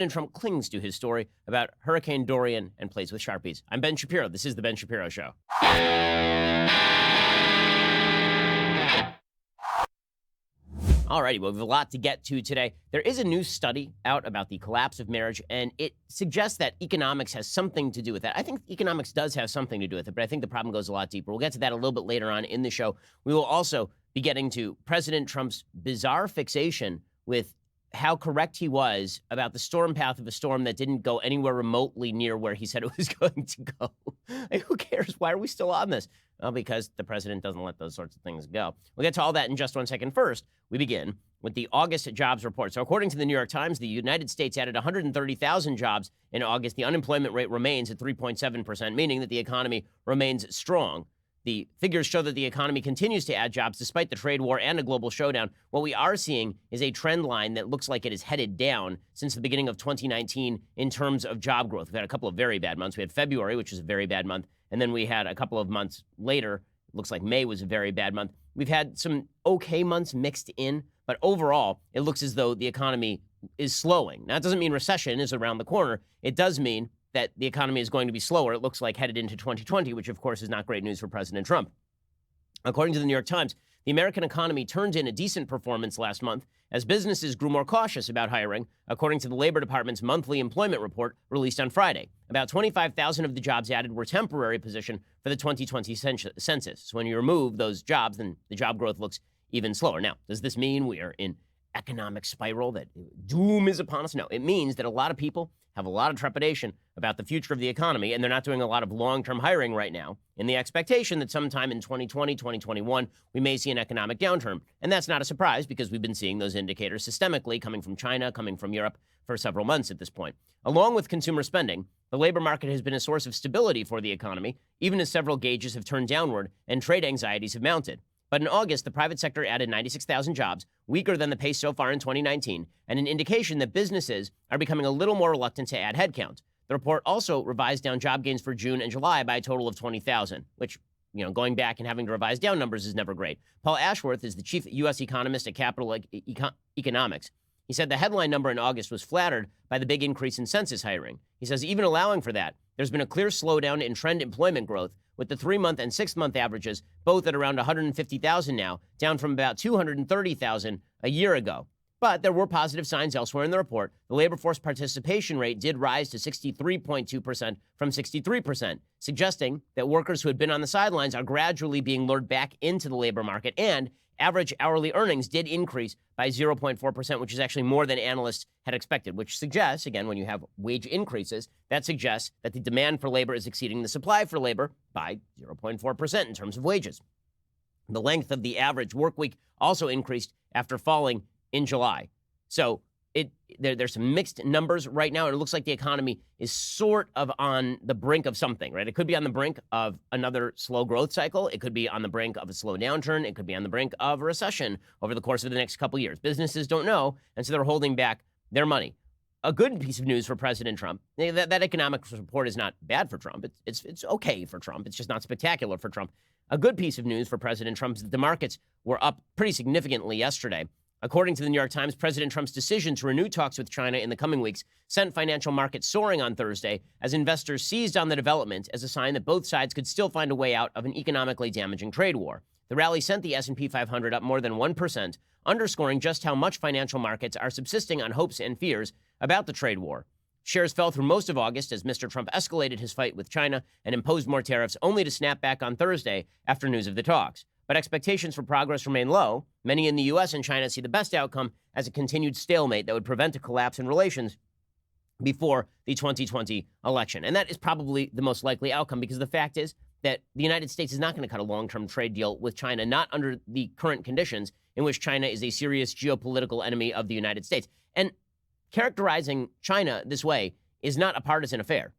President Trump clings to his story about Hurricane Dorian and plays with Sharpies. I'm Ben Shapiro. This is The Ben Shapiro Show. Alrighty, well, we have a lot to get to today. There is a new study out about the collapse of marriage, and it suggests that economics has something to do with that. I think economics does have something to do with it, but I think the problem goes a lot deeper. We'll get to that a little bit later on in the show. We will also be getting to President Trump's bizarre fixation with how correct he was about the storm path of a storm that didn't go anywhere remotely near where he said it was going to go. Like, who cares? Why are we still on this? Well, because the president doesn't let those sorts of things go. We'll get to all that in just 1 second. First, we begin with the August jobs report. So according to the New York Times, the United States added 130,000 jobs in August. The unemployment rate remains at 3.7%, meaning that the economy remains strong. The figures show that the economy continues to add jobs despite the trade war and a global showdown. What we are seeing is a trend line that looks like it is headed down since the beginning of 2019 in terms of job growth. We've had a couple of very bad months. We had February, which was a very bad month. And then we had a couple of months later, it looks like May was a very bad month. We've had some okay months mixed in, but overall, it looks as though the economy is slowing. Now, it doesn't mean recession is around the corner. It does mean that the economy is going to be slower, it looks like, headed into 2020, which, of course, is not great news for President Trump. According to the New York Times, the American economy turned in a decent performance last month as businesses grew more cautious about hiring, according to the Labor Department's monthly employment report released on Friday. About 25,000 of the jobs added were temporary position for the 2020 census. So when you remove those jobs, then the job growth looks even slower. Now, does this mean we are in economic spiral, that doom is upon us? No, it means that a lot of people have a lot of trepidation about the future of the economy, and they're not doing a lot of long-term hiring right now in the expectation that sometime in 2020, 2021, we may see an economic downturn. And that's not a surprise because we've been seeing those indicators systemically coming from China, coming from Europe for several months at this point. Along with consumer spending, the labor market has been a source of stability for the economy, even as several gauges have turned downward and trade anxieties have mounted. But in August, the private sector added 96,000 jobs, weaker than the pace so far in 2019, and an indication that businesses are becoming a little more reluctant to add headcount. The report also revised down job gains for June and July by a total of 20,000, which, going back and having to revise down numbers is never great. Paul Ashworth is the chief U.S. economist at Capital Economics. He said the headline number in August was flattered by the big increase in census hiring. He says even allowing for that, there's been a clear slowdown in trend employment growth, with the 3-month and 6-month averages both at around 150,000 now, down from about 230,000 a year ago. But there were positive signs elsewhere in the report. The labor force participation rate did rise to 63.2% from 63%, suggesting that workers who had been on the sidelines are gradually being lured back into the labor market, and average hourly earnings did increase by 0.4%, which is actually more than analysts had expected, which suggests, again, when you have wage increases, that suggests that the demand for labor is exceeding the supply for labor by 0.4% in terms of wages. The length of the average work week also increased after falling in July. So there's some mixed numbers right now. It looks like the economy is sort of on the brink of something, right? It could be on the brink of another slow growth cycle. It could be on the brink of a slow downturn. It could be on the brink of a recession over the course of the next couple of years. Businesses don't know, and so they're holding back their money. A good piece of news for President Trump, that economic report is not bad for Trump. It's okay for Trump. It's just not spectacular for Trump. A good piece of news for President Trump is that the markets were up pretty significantly yesterday. According to the New York Times, President Trump's decision to renew talks with China in the coming weeks sent financial markets soaring on Thursday as investors seized on the development as a sign that both sides could still find a way out of an economically damaging trade war. The rally sent the S&P 500 up more than 1%, underscoring just how much financial markets are subsisting on hopes and fears about the trade war. Shares fell through most of August as Mr. Trump escalated his fight with China and imposed more tariffs, only to snap back on Thursday after news of the talks. But expectations for progress remain low. Many in the U.S. and China see the best outcome as a continued stalemate that would prevent a collapse in relations before the 2020 election. And that is probably the most likely outcome, because the fact is that the United States is not going to cut a long-term trade deal with China, not under the current conditions in which China is a serious geopolitical enemy of the United States. And characterizing China this way is not a partisan affair.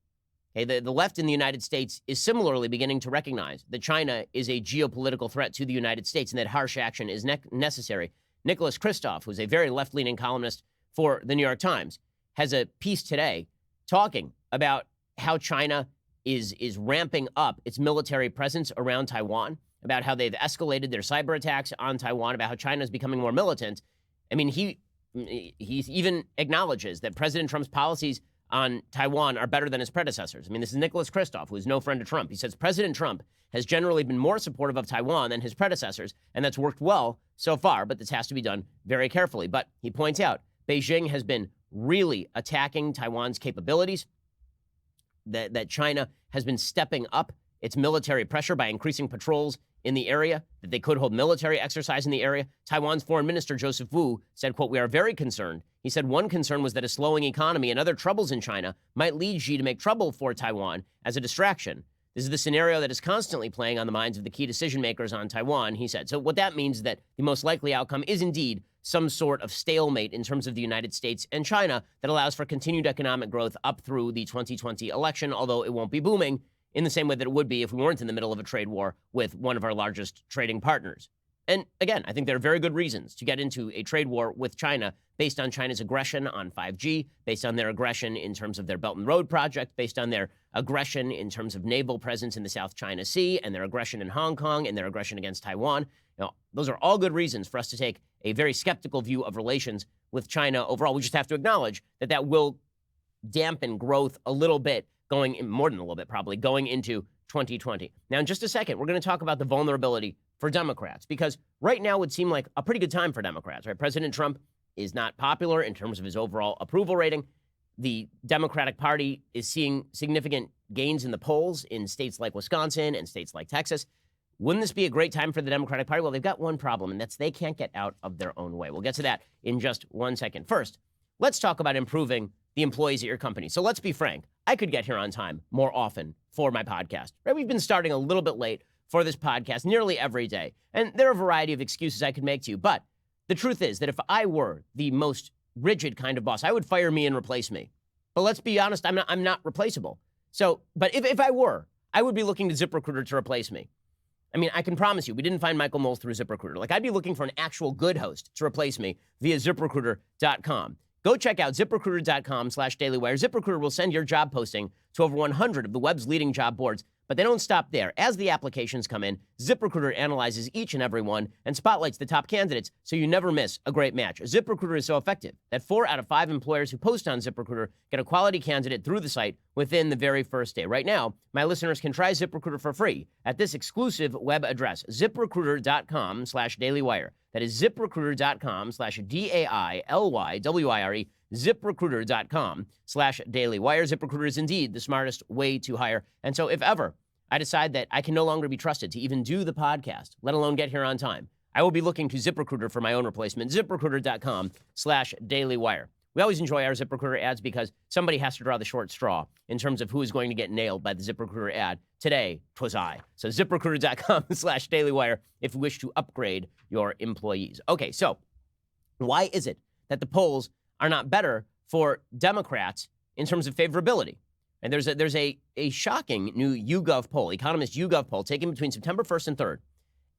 Okay, the left in the United States is similarly beginning to recognize that China is a geopolitical threat to the United States and that harsh action is necessary. Nicholas Kristof, who's a very left-leaning columnist for the New York Times, has a piece today talking about how China is ramping up its military presence around Taiwan, about how they've escalated their cyber attacks on Taiwan, about how China is becoming more militant. I mean, he He even acknowledges that President Trump's policies on Taiwan are better than his predecessors. I mean, this is Nicholas Kristof, who is no friend of Trump. He says President Trump has generally been more supportive of Taiwan than his predecessors, and that's worked well so far, but this has to be done very carefully. But he points out Beijing has been really attacking Taiwan's capabilities, that China has been stepping up its military pressure by increasing patrols in the area, that they could hold military exercise in the area. Taiwan's foreign minister, Joseph Wu, said, quote, "We are very concerned." He said one concern was that a slowing economy and other troubles in China might lead Xi to make trouble for Taiwan as a distraction. This is the scenario that is constantly playing on the minds of the key decision makers on Taiwan, he said. So what that means is that the most likely outcome is indeed some sort of stalemate in terms of the United States and China that allows for continued economic growth up through the 2020 election, although it won't be booming in the same way that it would be if we weren't in the middle of a trade war with one of our largest trading partners. And again, I think there are very good reasons to get into a trade war with China based on China's aggression on 5G, based on their aggression in terms of their Belt and Road project, based on their aggression in terms of naval presence in the South China Sea, and their aggression in Hong Kong, and their aggression against Taiwan. Now, those are all good reasons for us to take a very skeptical view of relations with China overall. We just have to acknowledge that that will dampen growth a little bit, going in, more than a little bit probably, going into 2020. Now, in just a second, we're going to talk about the vulnerability for Democrats, because right now would seem like a pretty good time for Democrats, right? President Trump is not popular in terms of his overall approval rating. The Democratic Party is seeing significant gains in the polls in states like Wisconsin and states like Texas. Wouldn't this be a great time for the Democratic Party? Well, they've got one problem, and that's they can't get out of their own way. We'll get to that in just 1 second. First, let's talk about improving the employees at your company. So let's be frank. I could get here on time more often for my podcast, right? We've been starting a little bit late for this podcast nearly every day, and there are a variety of excuses I could make to you, but the truth is that if I were the most rigid kind of boss, I would fire me and replace me. But let's be honest, I'm not replaceable. So, but if I were, I would be looking to ZipRecruiter to replace me. I mean, I can promise you, we didn't find Michael Knowles through ZipRecruiter. Like, I'd be looking for an actual good host to replace me via ZipRecruiter.com. Go check out ZipRecruiter.com/dailywire. ZipRecruiter will send your job posting to over 100 of the web's leading job boards, but they don't stop there. As the applications come in, ZipRecruiter analyzes each and every one and spotlights the top candidates so you never miss a great match. ZipRecruiter is so effective that 4 out of 5 employers who post on ZipRecruiter get a quality candidate through the site within the very first day. Right now, my listeners can try ZipRecruiter for free at this exclusive web address, ZipRecruiter.com/dailywire. That is ZipRecruiter.com/DAILYWIRE, ZipRecruiter.com/dailywire. ZipRecruiter is indeed the smartest way to hire. And so if ever I decide that I can no longer be trusted to even do the podcast, let alone get here on time, I will be looking to ZipRecruiter for my own replacement, ZipRecruiter.com/dailywire. We always enjoy our ZipRecruiter ads because somebody has to draw the short straw in terms of who is going to get nailed by the ZipRecruiter ad. Today, 'twas I. So ZipRecruiter.com/dailywire if you wish to upgrade your employees. Okay, so why is it that the polls are not better for Democrats in terms of favorability? And there's a shocking new YouGov poll, Economist YouGov poll, taken between September 1st and 3rd.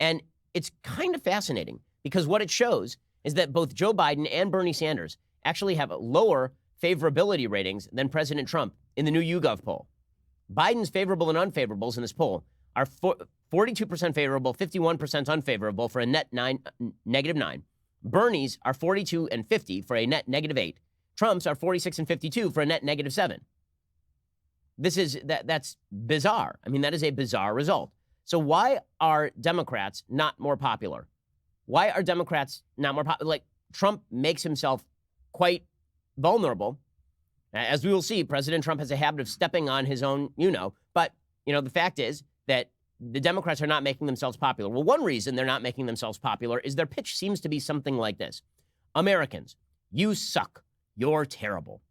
And it's kind of fascinating because what it shows is that both Joe Biden and Bernie Sanders actually have lower favorability ratings than President Trump in the new YouGov poll. Biden's favorable and unfavorables in this poll are 42% favorable, 51% unfavorable for a net -9. Bernie's are 42 and 50 for a net -8. Trump's are 46 and 52 for a net -7. That's bizarre. I mean, that is a bizarre result. So why are Democrats not more popular? Why are Democrats not more popular? Like, Trump makes himself quite vulnerable. As we will see, President Trump has a habit of stepping on his own, but, the fact is that the Democrats are not making themselves popular. Well, one reason they're not making themselves popular is their pitch seems to be something like this. Americans, you suck. You're terrible.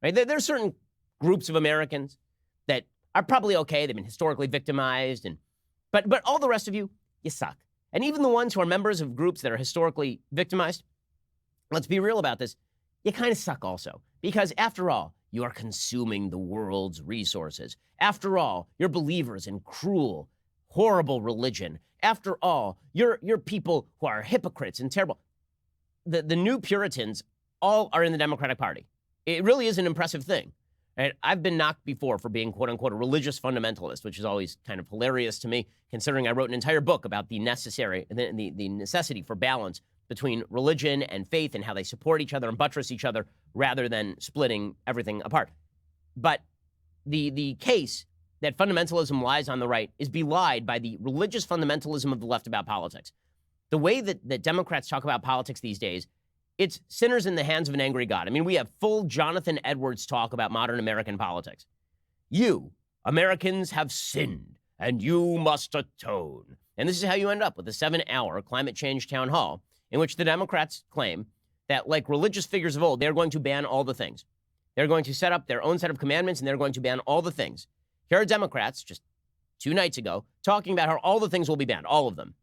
Right? There are certain groups of Americans that are probably okay. They've been historically victimized, but all the rest of you, you suck. And even the ones who are members of groups that are historically victimized, let's be real about this, you kind of suck also. Because after all, you are consuming the world's resources. After all, you're believers in cruel, horrible religion. After all, you're people who are hypocrites and terrible. The new Puritans all are in the Democratic Party. It really is an impressive thing. Right? I've been knocked before for being, quote unquote, a religious fundamentalist, which is always kind of hilarious to me, considering I wrote an entire book about the necessity for balance between religion and faith and how they support each other and buttress each other rather than splitting everything apart. But the case that fundamentalism lies on the right is belied by the religious fundamentalism of the left about politics. The way that Democrats talk about politics these days, it's sinners in the hands of an angry God. I mean, we have full Jonathan Edwards talk about modern American politics. You, Americans, have sinned, and you must atone. And this is how you end up with a 7-hour climate change town hall in which the Democrats claim that, like religious figures of old, they're going to ban all the things. They're going to set up their own set of commandments, and they're going to ban all the things. Here are Democrats, just 2 nights ago, talking about how all the things will be banned, all of them.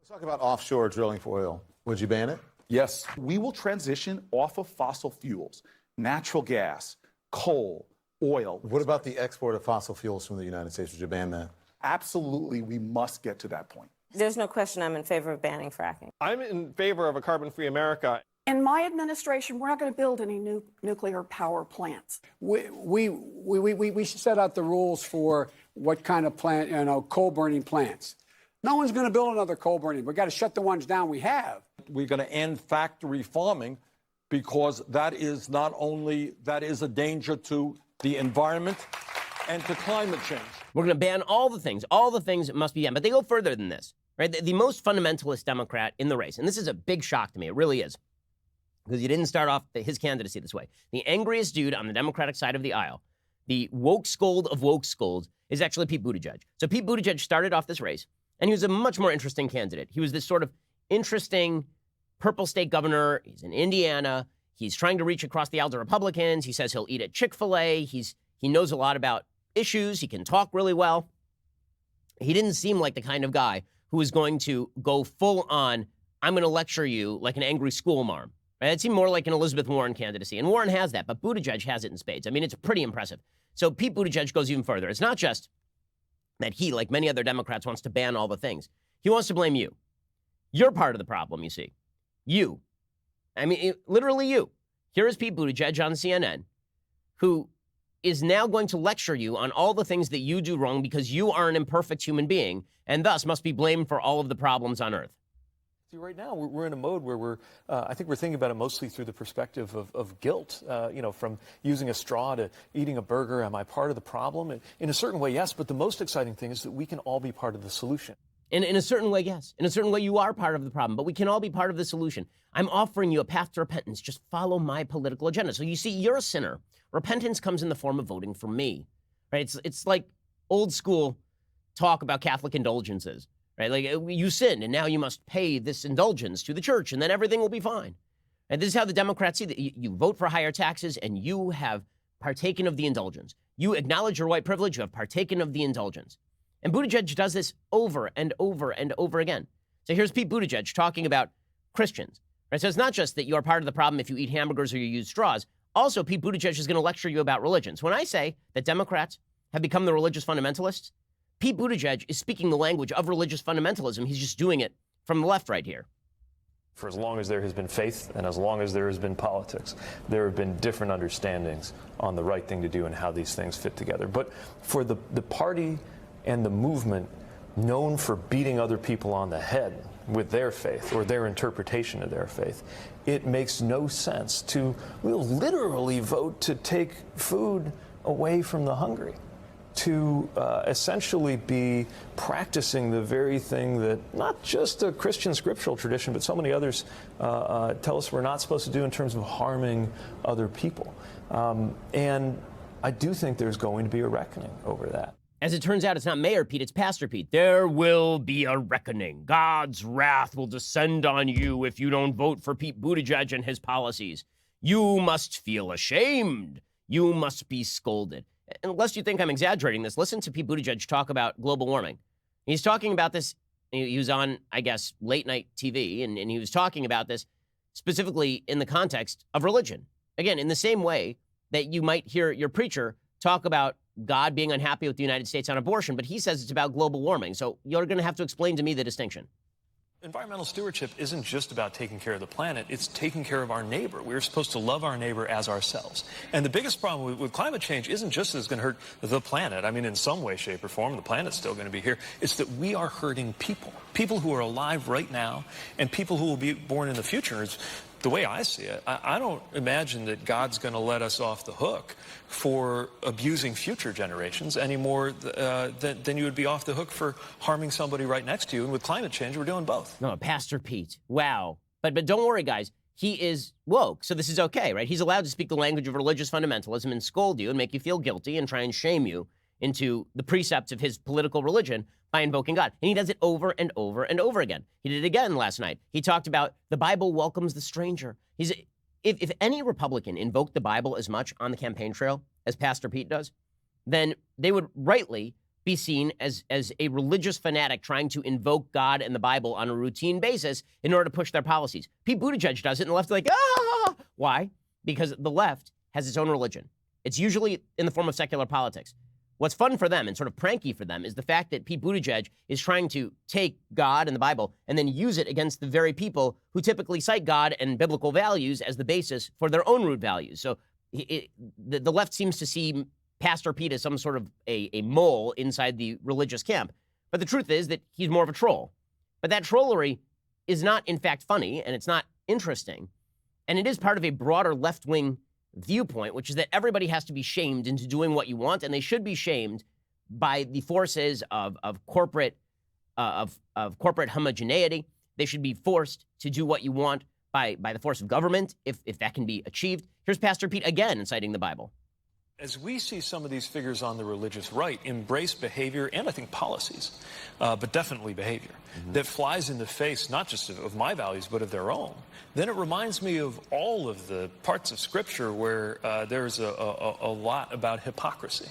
Let's talk about offshore drilling for oil. Would you ban it? Yes. We will transition off of fossil fuels, natural gas, coal, oil. What about the export of fossil fuels from the United States? Would you ban that? Absolutely, we must get to that point. There's no question I'm in favor of banning fracking. I'm in favor of a carbon-free America. In my administration, we're not going to build any new nuclear power plants. We should set out the rules for what kind of plant, coal burning plants. No one's going to build another coal burning. We've got to shut the ones down we have. We're going to end factory farming because that is a danger to the environment and to climate change. We're going to ban all the things. All the things must be banned. But they go further than this, right? The most fundamentalist Democrat in the race, and this is a big shock to me, it really is, because he didn't start off his candidacy this way. The angriest dude on the Democratic side of the aisle, the woke scold of woke scolds, is actually Pete Buttigieg. So Pete Buttigieg started off this race, and he was a much more interesting candidate. He was this sort of interesting purple state governor. He's in Indiana. He's trying to reach across the aisle to Republicans. He says he'll eat at Chick-fil-A. He knows a lot about issues. He can talk really well. He didn't seem like the kind of guy who was going to go full on, I'm going to lecture you like an angry schoolmarm. Right? It seemed more like an Elizabeth Warren candidacy. And Warren has that, but Buttigieg has it in spades. I mean, it's pretty impressive. So Pete Buttigieg goes even further. It's not just that he, like many other Democrats, wants to ban all the things. He wants to blame you. You're part of the problem, you see. You. I mean, literally you. Here is Pete Buttigieg on CNN, who is now going to lecture you on all the things that you do wrong because you are an imperfect human being and thus must be blamed for all of the problems on earth. See, right now, we're in a mode where I think we're thinking about it mostly through the perspective of guilt, from using a straw to eating a burger. Am I part of the problem? And in a certain way, yes, but the most exciting thing is that we can all be part of the solution. In a certain way, yes. In a certain way, you are part of the problem, but we can all be part of the solution. I'm offering you a path to repentance. Just follow my political agenda. So you see, you're a sinner. Repentance comes in the form of voting for me, right? It's like old school talk about Catholic indulgences, right? Like you sinned and now you must pay this indulgence to the church and then everything will be fine. And this is how the Democrats see that. You vote for higher taxes and you have partaken of the indulgence. You acknowledge your white privilege, you have partaken of the indulgence. And Buttigieg does this over and over and over again. So here's Pete Buttigieg talking about Christians, right? So it's not just that you're part of the problem if you eat hamburgers or you use straws. Also, Pete Buttigieg is going to lecture you about religions. When I say that Democrats have become the religious fundamentalists, Pete Buttigieg is speaking the language of religious fundamentalism. He's just doing it from the left right here. For as long as there has been faith and as long as there has been politics, there have been different understandings on the right thing to do and how these things fit together. But for the party and the movement known for beating other people on the head with their faith or their interpretation of their faith, it makes no sense to literally vote to take food away from the hungry, to essentially be practicing the very thing that not just a Christian scriptural tradition, but so many others tell us we're not supposed to do in terms of harming other people. And I do think there's going to be a reckoning over that. As it turns out, it's not Mayor Pete, it's Pastor Pete. There will be a reckoning. God's wrath will descend on you if you don't vote for Pete Buttigieg and his policies. You must feel ashamed. You must be scolded. Unless you think I'm exaggerating this, listen to Pete Buttigieg talk about global warming. He's talking about this. He was on, I guess, late night TV, and he was talking about this specifically in the context of religion. Again, in the same way that you might hear your preacher talk about God being unhappy with the United States on abortion, but he says it's about global warming. So you're going to have to explain to me the distinction. Environmental stewardship isn't just about taking care of the planet, it's taking care of our neighbor. We're supposed to love our neighbor as ourselves. And the biggest problem with climate change isn't just that it's going to hurt the planet. I mean, in some way, shape, or form, the planet's still going to be here. It's that we are hurting people who are alive right now and people who will be born in the future. It's the way I see it. I don't imagine that God's going to let us off the hook for abusing future generations any more than you would be off the hook for harming somebody right next to you. And with climate change, we're doing both. No, Pastor Pete. Wow. But don't worry, guys. He is woke, so this is okay, right? He's allowed to speak the language of religious fundamentalism and scold you and make you feel guilty and try and shame you into the precepts of his political religion by invoking God. And he does it over and over and over again. He did it again last night. He talked about the Bible welcomes the stranger. If any Republican invoked the Bible as much on the campaign trail as Pastor Pete does, then they would rightly be seen as a religious fanatic trying to invoke God and the Bible on a routine basis in order to push their policies. Pete Buttigieg does it, and the left's like, ah! Why? Because the left has its own religion. It's usually in the form of secular politics. What's fun for them and sort of pranky for them is the fact that Pete Buttigieg is trying to take God and the Bible and then use it against the very people who typically cite God and biblical values as the basis for their own root values. So the left seems to see Pastor Pete as some sort of a mole inside the religious camp. But the truth is that he's more of a troll. But that trollery is not, in fact, funny, and it's not interesting. And it is part of a broader left-wing viewpoint, which is that everybody has to be shamed into doing what you want, and they should be shamed by the forces of corporate homogeneity. They should be forced to do what you want by the force of government, if that can be achieved. Here's Pastor Pete again inciting the Bible. As we see some of these figures on the religious right embrace behavior and I think policies, but definitely behavior, that flies in the face not just of my values, but of their own, then it reminds me of all of the parts of Scripture where there's a lot about hypocrisy.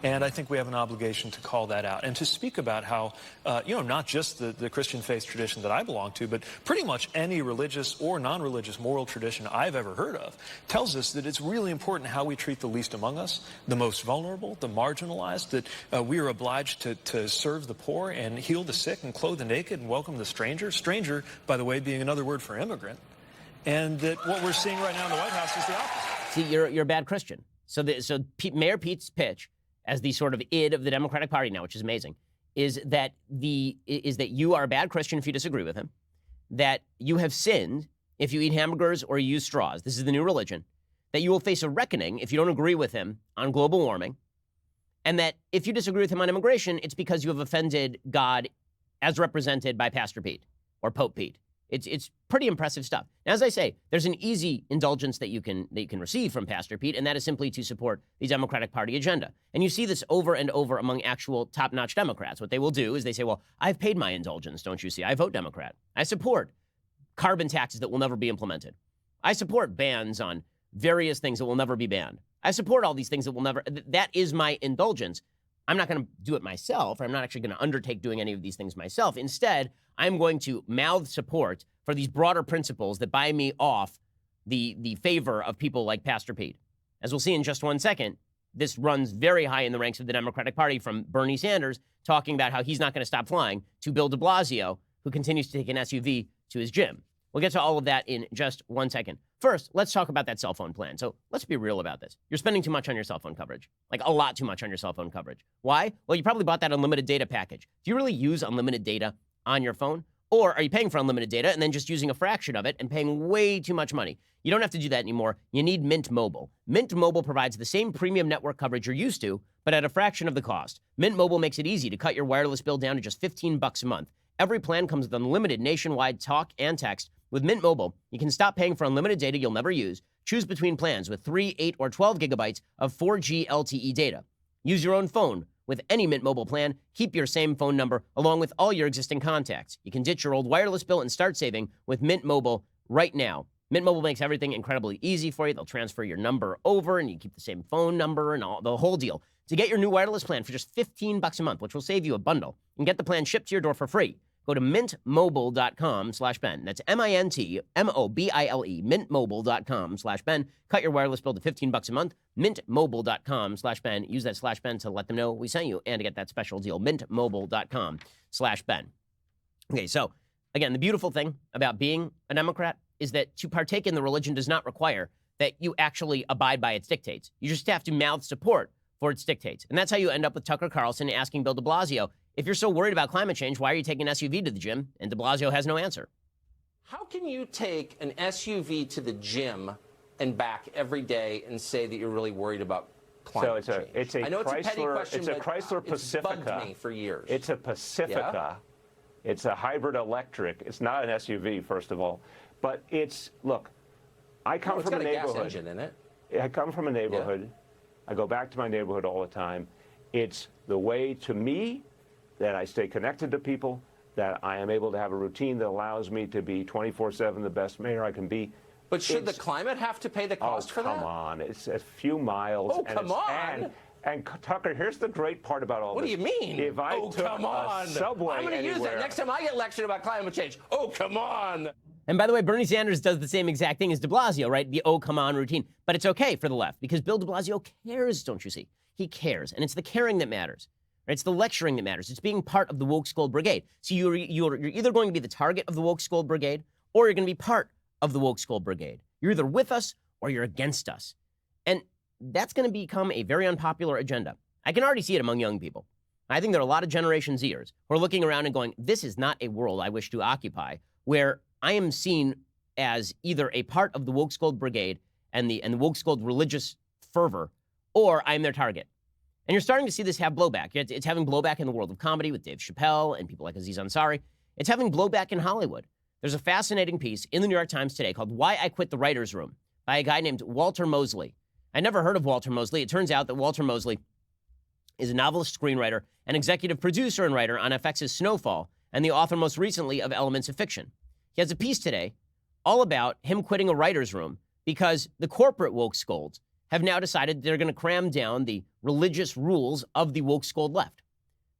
And I think we have an obligation to call that out and to speak about how, not just the Christian faith tradition that I belong to, but pretty much any religious or non-religious moral tradition I've ever heard of tells us that it's really important how we treat the least among us, the most vulnerable, the marginalized, that we are obliged to serve the poor and heal the sick and clothe the naked and welcome the stranger. Stranger, by the way, being another word for immigrant. And that what we're seeing right now in the White House is the opposite. See, you're a bad Christian. So Mayor Pete's pitch, as the sort of id of the Democratic Party now, which is amazing, is that you are a bad Christian if you disagree with him, that you have sinned if you eat hamburgers or you use straws. This is the new religion. That you will face a reckoning if you don't agree with him on global warming, and that if you disagree with him on immigration, it's because you have offended God as represented by Pastor Pete or Pope Pete. It's pretty impressive stuff. Now, as I say, there's an easy indulgence that you can receive from Pastor Pete, and that is simply to support the Democratic Party agenda. And you see this over and over among actual top-notch Democrats. What they will do is they say, well, I've paid my indulgence, don't you see? I vote Democrat. I support carbon taxes that will never be implemented. I support bans on various things that will never be banned. I support all these things that will never... That is my indulgence. I'm not going to do it myself, or I'm not actually going to undertake doing any of these things myself. Instead, I'm going to mouth support for these broader principles that buy me off the favor of people like Pastor Pete. As we'll see in just 1 second, this runs very high in the ranks of the Democratic Party, from Bernie Sanders talking about how he's not going to stop flying to Bill de Blasio, who continues to take an SUV to his gym. We'll get to all of that in just 1 second. First, let's talk about that cell phone plan. So let's be real about this. You're spending too much on your cell phone coverage, like a lot too much on your cell phone coverage. Why? Well, you probably bought that unlimited data package. Do you really use unlimited data on your phone? Or are you paying for unlimited data and then just using a fraction of it and paying way too much money? You don't have to do that anymore. You need Mint Mobile. Mint Mobile provides the same premium network coverage you're used to, but at a fraction of the cost. Mint Mobile makes it easy to cut your wireless bill down to just $15 a month. Every plan comes with unlimited nationwide talk and text. With Mint Mobile, you can stop paying for unlimited data you'll never use. Choose between plans with 3, 8, or 12 gigabytes of 4G LTE data. Use your own phone. With any Mint Mobile plan, keep your same phone number along with all your existing contacts. You can ditch your old wireless bill and start saving with Mint Mobile right now. Mint Mobile makes everything incredibly easy for you. They'll transfer your number over and you keep the same phone number and the whole deal. To get your new wireless plan for just $15 a month, which will save you a bundle, and get the plan shipped to your door for free, go to mintmobile.com/Ben. That's MINTMOBILE, mintmobile.com/Ben. Cut your wireless bill to $15 a month, mintmobile.com/Ben. Use that /Ben to let them know we sent you and to get that special deal, mintmobile.com/Ben. Okay, so Again, the beautiful thing about being a Democrat is that to partake in the religion does not require that you actually abide by its dictates. You just have to mouth support for its dictates. And that's how you end up with Tucker Carlson asking Bill de Blasio, if you're so worried about climate change, why are you taking an SUV to the gym? And de Blasio has no answer. How can you take an SUV to the gym and back every day and say that you're really worried about climate change? It's a I know Chrysler, it's a petty question, it's a but Chrysler Pacifica. It's bugged me for years. It's a Pacifica. Yeah? It's a hybrid electric. It's not an SUV, first of all. But it's, look, I come from a neighborhood. It's got a gas engine in it. I come from a neighborhood. Yeah. I go back to my neighborhood all the time. It's the way to me that I stay connected to people, that I am able to have a routine that allows me to be 24/7 the best mayor I can be. But should the climate have to pay the cost for that? Come on. It's a few miles. Oh, come on. And Tucker, here's the great part about all what this. What do you mean? If I took come on. a subway I'm going to use that next time I get lectured about climate change. Oh, come on. And by the way, Bernie Sanders does the same exact thing as de Blasio, right? The oh, come on routine. But it's okay for the left because Bill de Blasio cares, don't you see? He cares. And it's the caring that matters. Right? It's the lecturing that matters. It's being part of the woke Scold brigade. So you're either going to be the target of the woke Scold brigade or you're going to be part of the woke Scold brigade. You're either with us or you're against us. And that's going to become a very unpopular agenda. I can already see it among young people. I think there are a lot of Generation Zers who are looking around and going, this is not a world I wish to occupy, where I am seen as either a part of the woke Scold brigade and the woke Scold religious fervor, or I'm their target. And you're starting to see this have blowback. It's having blowback in the world of comedy with Dave Chappelle and people like Aziz Ansari. It's having blowback in Hollywood. There's a fascinating piece in the New York Times today called Why I Quit the Writer's Room by a guy named Walter Mosley. I never heard of Walter Mosley. It turns out that Walter Mosley is a novelist, screenwriter, and executive producer and writer on FX's Snowfall, and the author most recently of Elements of Fiction. He has a piece today all about him quitting a writer's room because the corporate woke scolds have now decided they're going to cram down the religious rules of the woke scold left.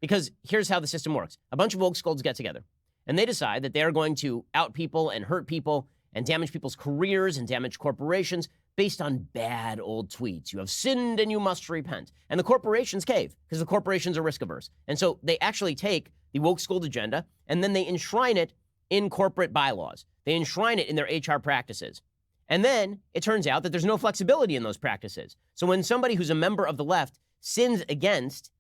Because here's how the system works. A bunch of woke scolds get together, and they decide that they're going to out people and hurt people and damage people's careers and damage corporations based on bad old tweets. You have sinned and you must repent. And the corporations cave because the corporations are risk averse. And so they actually take the woke scold agenda and then they enshrine it in corporate bylaws. They enshrine it in their HR practices. And then it turns out that there's no flexibility in those practices. So when somebody who's a member of the left sins against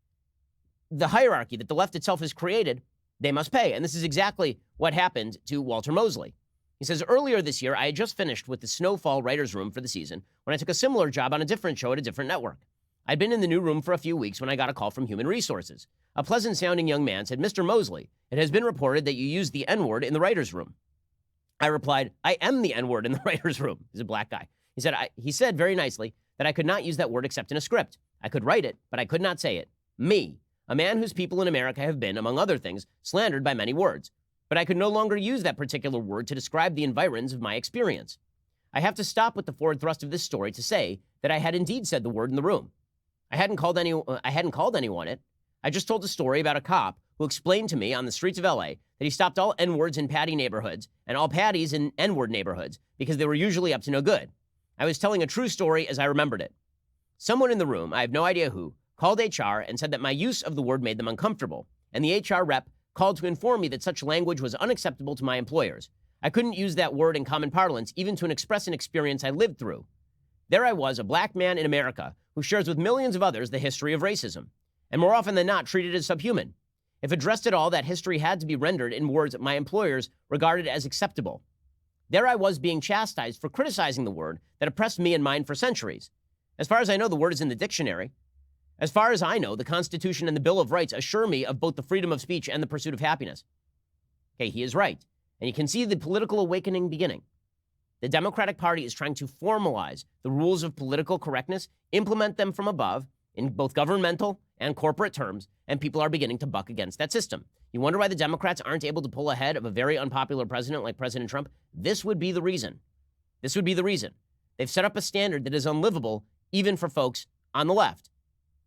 the hierarchy that the left itself has created, they must pay. And this is exactly what happened to Walter Mosley. He says, earlier this year, I had just finished with the Snowfall writer's room for the season when I took a similar job on a different show at a different network. I'd been in the new room for a few weeks when I got a call from Human Resources. A pleasant-sounding young man said, Mr. Mosley, it has been reported that you used the N-word in the writer's room. I replied, I am the N-word in the writer's room. He's a black guy. He said very nicely that I could not use that word except in a script. I could write it, but I could not say it. Me, a man whose people in America have been, among other things, slandered by many words. But I could no longer use that particular word to describe the environs of my experience. I have to stop with the forward thrust of this story to say that I had indeed said the word in the room. I hadn't called anyone it. I just told a story about a cop who explained to me on the streets of LA that he stopped all N-words in Patty neighborhoods and all Patties in N-word neighborhoods because they were usually up to no good. I was telling a true story as I remembered it. Someone in the room, I have no idea who, called HR and said that my use of the word made them uncomfortable, and the HR rep called to inform me that such language was unacceptable to my employers. I couldn't use that word in common parlance even to express an experience I lived through. There I was, a black man in America who shares with millions of others the history of racism, and more often than not treated as subhuman. If addressed at all, that history had to be rendered in words my employers regarded as acceptable. There I was being chastised for criticizing the word that oppressed me and mine for centuries. As far as I know, the word is in the dictionary. As far as I know, the Constitution and the Bill of Rights assure me of both the freedom of speech and the pursuit of happiness. Okay, he is right. And you can see the political awakening beginning. The Democratic Party is trying to formalize the rules of political correctness, implement them from above in both governmental and corporate terms, and people are beginning to buck against that system. You wonder why the Democrats aren't able to pull ahead of a very unpopular president like President Trump? This would be the reason. This would be the reason. They've set up a standard that is unlivable even for folks on the left.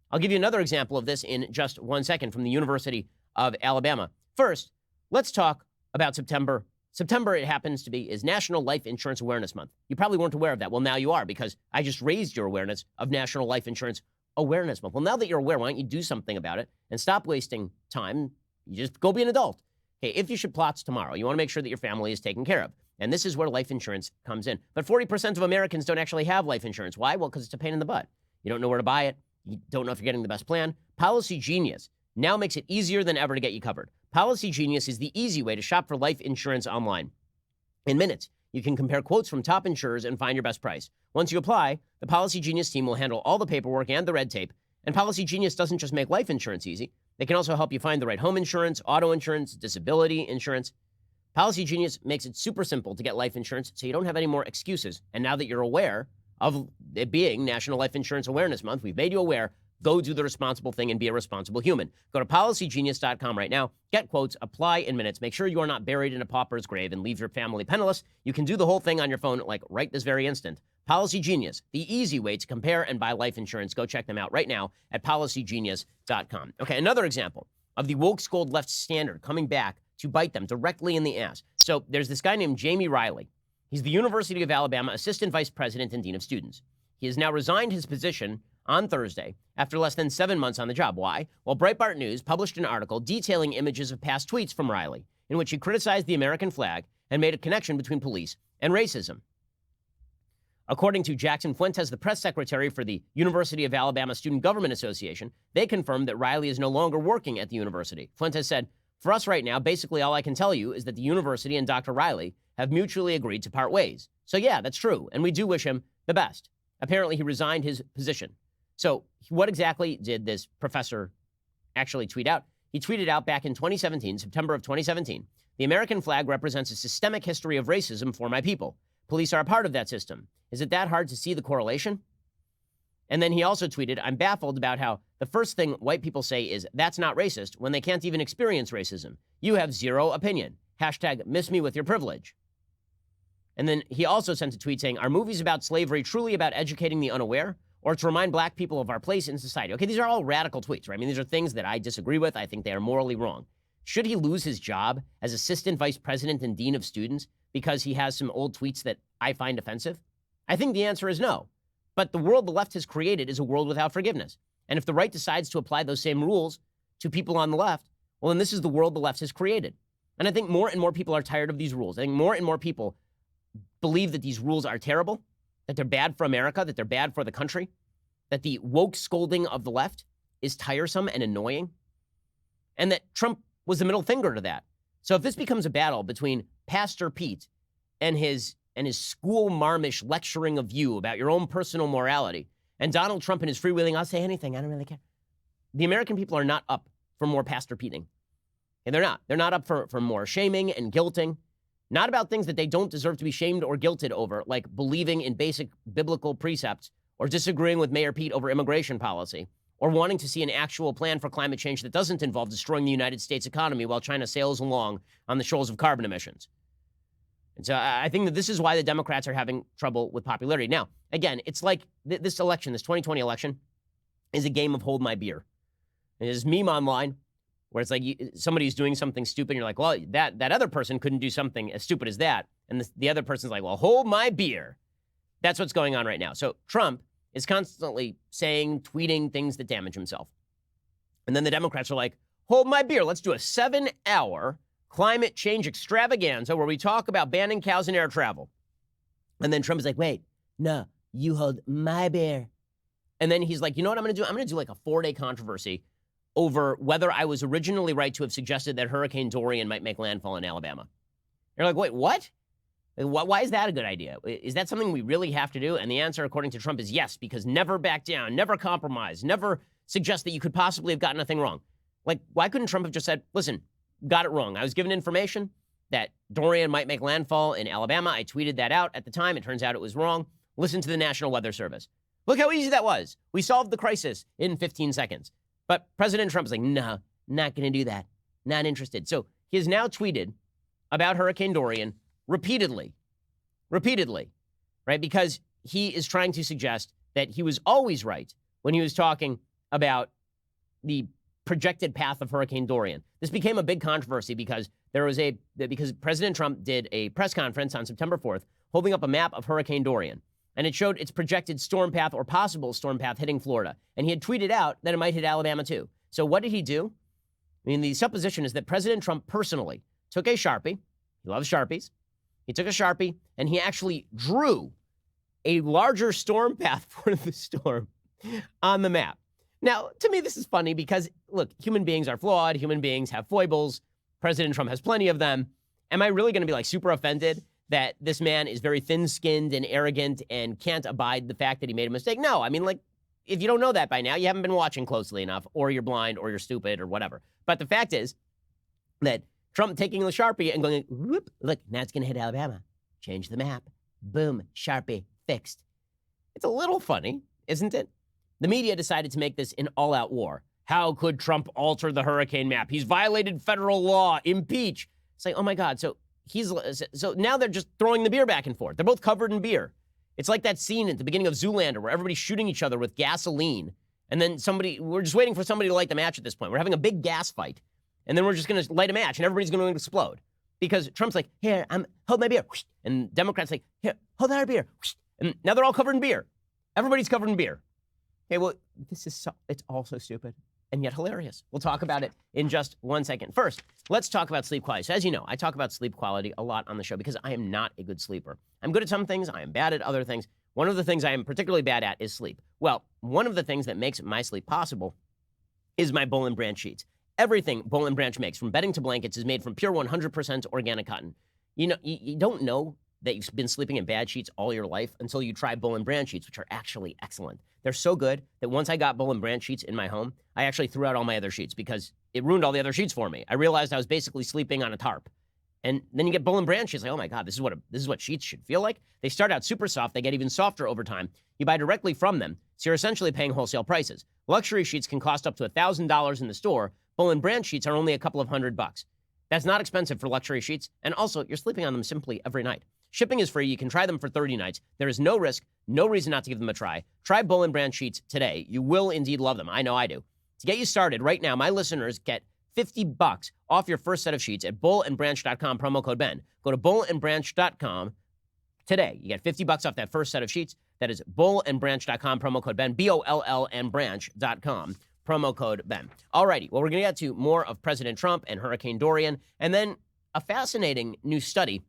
I'll give you another example of this in just 1 second from the University of Alabama. First, let's talk about September. September, it happens to be, is National Life Insurance Awareness Month. You probably weren't aware of that. Well, now you are, because I just raised your awareness of National Life Insurance Awareness Month. Well, now that you're aware, why don't you do something about it and stop wasting time? You just go be an adult. Okay, if you should plots tomorrow, you want to make sure that your family is taken care of. And this is where life insurance comes in. But 40% of Americans don't actually have life insurance. Why? Well, because it's a pain in the butt. You don't know where to buy it. You don't know if you're getting the best plan. Policy Genius now makes it easier than ever to get you covered. Policy Genius is the easy way to shop for life insurance online. In minutes, you can compare quotes from top insurers and find your best price. Once you apply, the Policy Genius team will handle all the paperwork and the red tape. And Policy Genius doesn't just make life insurance easy. They can also help you find the right home insurance, auto insurance, disability insurance. Policy Genius makes it super simple to get life insurance so you don't have any more excuses. And now that you're aware of it being National Life Insurance Awareness Month, we've made you aware. Go do the responsible thing and be a responsible human. Go to policygenius.com right now. Get quotes, apply in minutes. Make sure you are not buried in a pauper's grave and leave your family penniless. You can do the whole thing on your phone, like right this very instant. Policy Genius, the easy way to compare and buy life insurance. Go check them out right now at policygenius.com. Okay, another example of the woke Scold left standard coming back to bite them directly in the ass. So there's this guy named Jamie Riley. He's the University of Alabama Assistant Vice President and Dean of Students. He has now resigned his position on Thursday after less than 7 months on the job. Why? Well, Breitbart News published an article detailing images of past tweets from Riley in which he criticized the American flag and made a connection between police and racism. According to Jackson Fuentes, the press secretary for the University of Alabama Student Government Association, they confirmed that Riley is no longer working at the university. Fuentes said, "For us right now, basically all I can tell you is that the university and Dr. Riley have mutually agreed to part ways." So yeah, that's true, and we do wish him the best. Apparently, he resigned his position. So what exactly did this professor actually tweet out? He tweeted out back in 2017, September of 2017, "The American flag represents a systemic history of racism for my people. Police are a part of that system. Is it that hard to see the correlation?" And then he also tweeted, "I'm baffled about how the first thing white people say is that's not racist when they can't even experience racism. You have zero opinion. Hashtag miss me with your privilege." And then he also sent a tweet saying, "Are movies about slavery truly about educating the unaware or to remind black people of our place in society?" Okay, these are all radical tweets, right? I mean, these are things that I disagree with. I think they are morally wrong. Should he lose his job as assistant vice president and dean of students because he has some old tweets that I find offensive? I think the answer is no. But the world the left has created is a world without forgiveness. And if the right decides to apply those same rules to people on the left, well, then this is the world the left has created. And I think more and more people are tired of these rules. I think more and more people believe that these rules are terrible, that they're bad for America, that they're bad for the country, that the woke scolding of the left is tiresome and annoying, and that Trump was the middle finger to that. So if this becomes a battle between Pastor Pete and his school marmish lecturing of you about your own personal morality, and Donald Trump and his freewheeling, "I'll say anything, I don't really care," the American people are not up for more Pastor Peting. And they're not. They're not up for more shaming and guilting, not about things that they don't deserve to be shamed or guilted over, like believing in basic biblical precepts or disagreeing with Mayor Pete over immigration policy, or wanting to see an actual plan for climate change that doesn't involve destroying the United States economy while China sails along on the shoals of carbon emissions. And so I think that this is why the Democrats are having trouble with popularity. Now, again, it's like this election, this 2020 election, is a game of hold my beer. There's a meme online where it's like somebody's doing something stupid, and you're like, well, that other person couldn't do something as stupid as that. And the other person's like, well, hold my beer. That's what's going on right now. So Trump is constantly saying, tweeting things that damage himself. And then the Democrats are like, hold my beer. Let's do a 7-hour climate change extravaganza where we talk about banning cows in air travel. And then Trump is like, wait, no, you hold my beer. And then he's like, you know what I'm going to do? I'm going to do like a 4-day controversy over whether I was originally right to have suggested that Hurricane Dorian might make landfall in Alabama. You're like, wait, what? Why is that a good idea? Is that something we really have to do? And the answer, according to Trump, is yes, because never back down, never compromise, never suggest that you could possibly have gotten nothing wrong. Like, why couldn't Trump have just said, listen, got it wrong. I was given information that Dorian might make landfall in Alabama. I tweeted that out at the time. It turns out it was wrong. Listen to the National Weather Service. Look how easy that was. We solved the crisis in 15 seconds. But President Trump's like, no, not going to do that. Not interested. So he has now tweeted about Hurricane Dorian repeatedly, right? Because he is trying to suggest that he was always right when he was talking about the projected path of Hurricane Dorian. This became a big controversy because because President Trump did a press conference on September 4th holding up a map of Hurricane Dorian. And it showed its projected storm path or possible storm path hitting Florida. And he had tweeted out that it might hit Alabama too. So what did he do? I mean, the supposition is that President Trump personally took a Sharpie. He loves Sharpies. He took a Sharpie and he actually drew a larger storm path for the storm on the map. Now, to me, this is funny because, look, human beings are flawed. Human beings have foibles. President Trump has plenty of them. Am I really going to be like super offended that this man is very thin-skinned and arrogant and can't abide the fact that he made a mistake? No, I mean, like, if you don't know that by now, you haven't been watching closely enough, or you're blind, or you're stupid, or whatever. But the fact is that Trump taking the Sharpie and going, whoop, look, now it's going to hit Alabama. Change the map. Boom, Sharpie, fixed. It's a little funny, isn't it? The media decided to make this an all-out war. How could Trump alter the hurricane map? He's violated federal law. Impeach. It's like, oh my God. So now they're just throwing the beer back and forth. They're both covered in beer. It's like that scene at the beginning of Zoolander where everybody's shooting each other with gasoline. And then we're just waiting for somebody to light the match at this point. We're having a big gas fight. And then we're just going to light a match and everybody's going to explode. Because Trump's like, here, hold my beer. And Democrats like, here, hold our beer. And now they're all covered in beer. Everybody's covered in beer. Okay, well, it's all so stupid and yet hilarious. We'll talk about it in just 1 second. First, let's talk about sleep quality. So as you know, I talk about sleep quality a lot on the show because I am not a good sleeper. I'm good at some things. I am bad at other things. One of the things I am particularly bad at is sleep. Well, one of the things that makes my sleep possible is my Boll & Branch sheets. Everything Boll & Branch makes, from bedding to blankets, is made from pure 100% organic cotton. You know, you don't know that you've been sleeping in bad sheets all your life until you try Boll & Branch sheets, which are actually excellent. They're so good that once I got Boll & Branch sheets in my home, I actually threw out all my other sheets because it ruined all the other sheets for me. I realized I was basically sleeping on a tarp. And then you get Boll & Branch sheets, like, oh my God, this is what sheets should feel like. They start out super soft. They get even softer over time. You buy directly from them, so you're essentially paying wholesale prices. Luxury sheets can cost up to $1,000 in the store. Boll & Branch sheets are only a couple of $100. That's not expensive for luxury sheets, and also you're sleeping on them simply every night. Shipping is free. You can try them for 30 nights. There is no risk, no reason not to give them a try. Try Boll & Branch sheets today. You will indeed love them. I know I do. To get you started right now, my listeners get $50 off your first set of sheets at bullandbranch.com, promo code Ben. Go to bullandbranch.com today. You get $50 off that first set of sheets. That is bullandbranch.com, promo code Ben, BOLL and branch.com. Promo code Ben. Alrighty, well, we're going to get to more of President Trump and Hurricane Dorian, and then a fascinating new study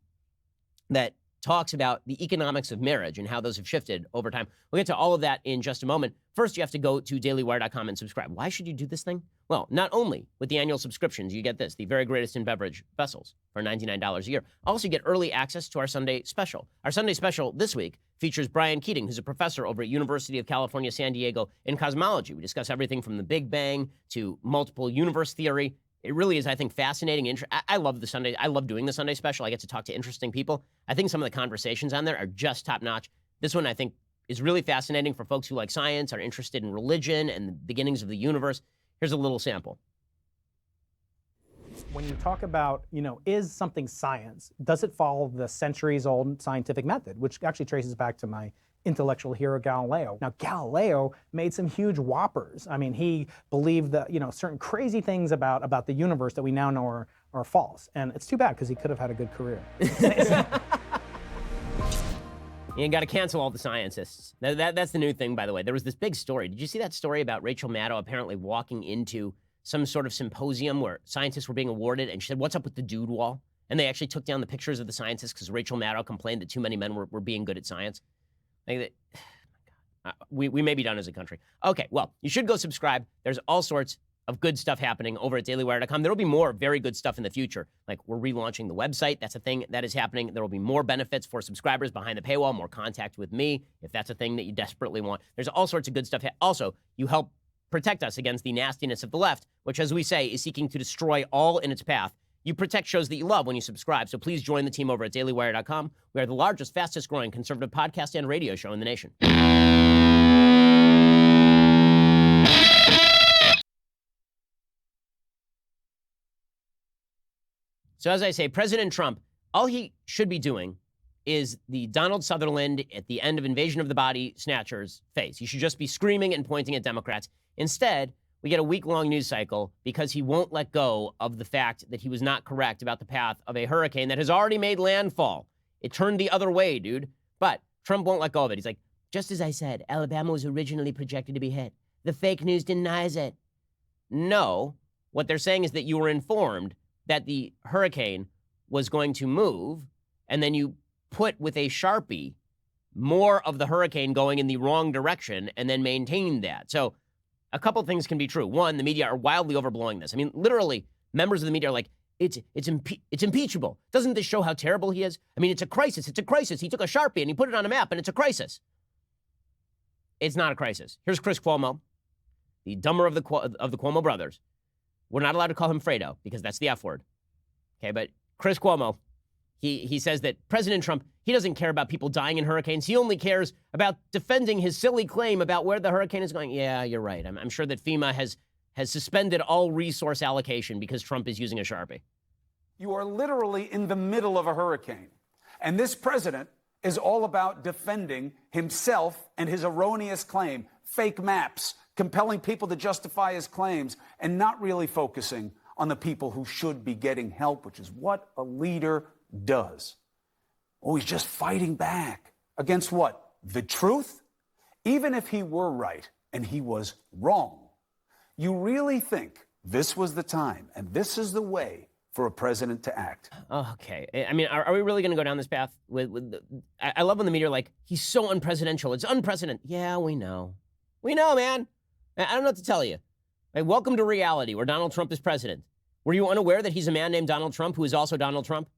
that talks about the economics of marriage and how those have shifted over time. We'll get to all of that in just a moment. First, you have to go to dailywire.com and subscribe. Why should you do this thing? Well, not only with the annual subscriptions, you get this, the very greatest in beverage vessels for $99 a year. Also, you get early access to our Sunday special. Our Sunday special this week features Brian Keating, who's a professor over at University of California, San Diego in cosmology. We discuss everything from the Big Bang to multiple universe theory. It really is, I think, fascinating. I love the Sunday. I love doing the Sunday special. I get to talk to interesting people. I think some of the conversations on there are just top notch. This one, I think, is really fascinating for folks who like science, are interested in religion and the beginnings of the universe. Here's a little sample. When you talk about, is something science, does it follow the centuries-old scientific method, which actually traces back to my intellectual hero Galileo. Now, Galileo made some huge whoppers. I mean, he believed that, certain crazy things about the universe that we now know are false. And it's too bad because he could have had a good career. You got to cancel all the scientists. That's the new thing, by the way. There was this big story. Did you see that story about Rachel Maddow apparently walking into some sort of symposium where scientists were being awarded, and she said, what's up with the dude wall? And they actually took down the pictures of the scientists because Rachel Maddow complained that too many men were being good at science. We may be done as a country. Okay, well, you should go subscribe. There's all sorts of good stuff happening over at dailywire.com. There will be more very good stuff in the future. Like, we're relaunching the website. That's a thing that is happening. There will be more benefits for subscribers behind the paywall, more contact with me, if that's a thing that you desperately want. There's all sorts of good stuff. Also, you help protect us against the nastiness of the left, which, as we say, is seeking to destroy all in its path. You protect shows that you love when you subscribe, so please join the team over at dailywire.com. We are the largest, fastest-growing conservative podcast and radio show in the nation. So as I say, President Trump, all he should be doing is the Donald Sutherland at the end of Invasion of the Body Snatchers face. He should just be screaming and pointing at Democrats. Instead, we get a week-long news cycle because he won't let go of the fact that he was not correct about the path of a hurricane that has already made landfall. It turned the other way, dude. But Trump won't let go of it. He's like, just as I said, Alabama was originally projected to be hit. The fake news denies it. No, what they're saying is that you were informed that the hurricane was going to move, and then you put with a Sharpie more of the hurricane going in the wrong direction and then maintained that. So a couple things can be true. One, the media are wildly overblowing this. I mean, literally, members of the media are like, it's impeachable. Doesn't this show how terrible he is? I mean, it's a crisis. It's a crisis. He took a Sharpie and he put it on a map, and it's a crisis. It's not a crisis. Here's Chris Cuomo, the dumber of the Cuomo brothers. We're not allowed to call him Fredo because that's the F word. Okay, but Chris Cuomo, he says that President Trump, he doesn't care about people dying in hurricanes. He only cares about defending his silly claim about where the hurricane is going. Yeah, you're right. I'm sure that FEMA has suspended all resource allocation because Trump is using a Sharpie. You are literally in the middle of a hurricane. And this president is all about defending himself and his erroneous claim, fake maps, compelling people to justify his claims, and not really focusing on the people who should be getting help, which is what a leader does. Oh, he's just fighting back against what? The truth? Even if he were right and he was wrong, you really think this was the time and this is the way for a president to act? Okay. I mean, are we really going to go down this path? I love when the media are like, he's so unpresidential. It's unprecedented. Yeah, we know. We know, man. I don't know what to tell you. Like, welcome to reality where Donald Trump is president. Were you unaware that he's a man named Donald Trump who is also Donald Trump?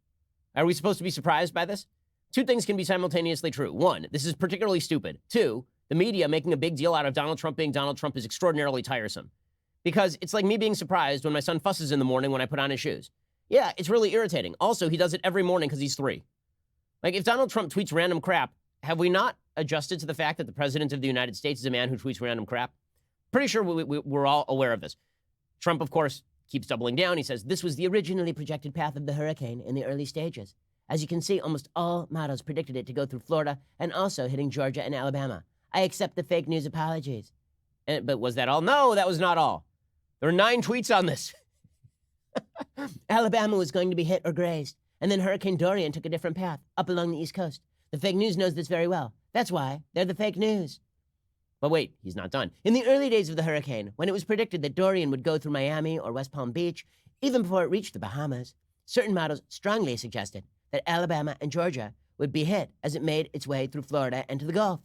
Are we supposed to be surprised by this? Two things can be simultaneously true. One, this is particularly stupid. Two, the media making a big deal out of Donald Trump being Donald Trump is extraordinarily tiresome. Because it's like me being surprised when my son fusses in the morning when I put on his shoes. Yeah, it's really irritating. Also, he does it every morning because he's 3. Like, if Donald Trump tweets random crap, have we not adjusted to the fact that the president of the United States is a man who tweets random crap? Pretty sure we're all aware of this. Trump, of course, keeps doubling down. He says, this was the originally projected path of the hurricane in the early stages. As you can see, almost all models predicted it to go through Florida and also hitting Georgia and Alabama. I accept the fake news apologies. But was that all? No, that was not all. There are 9 tweets on this. Alabama was going to be hit or grazed, and then Hurricane Dorian took a different path up along the East Coast. The fake news knows this very well. That's why they're the fake news. But wait, he's not done. In the early days of the hurricane, when it was predicted that Dorian would go through Miami or West Palm Beach, even before it reached the Bahamas, certain models strongly suggested that Alabama and Georgia would be hit as it made its way through Florida and to the Gulf.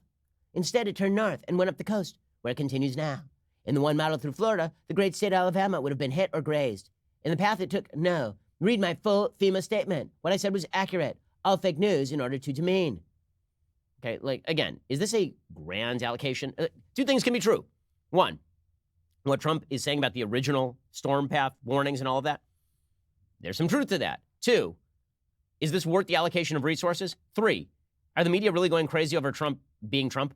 Instead, it turned north and went up the coast, where it continues now. In the one model through Florida, the great state of Alabama would have been hit or grazed. In the path it took, no. Read my full FEMA statement. What I said was accurate. All fake news in order to demean. Okay, like, again, is this a grand allocation? 2 things can be true. One, what Trump is saying about the original storm path warnings and all of that, there's some truth to that. 2, is this worth the allocation of resources? 3, are the media really going crazy over Trump being Trump?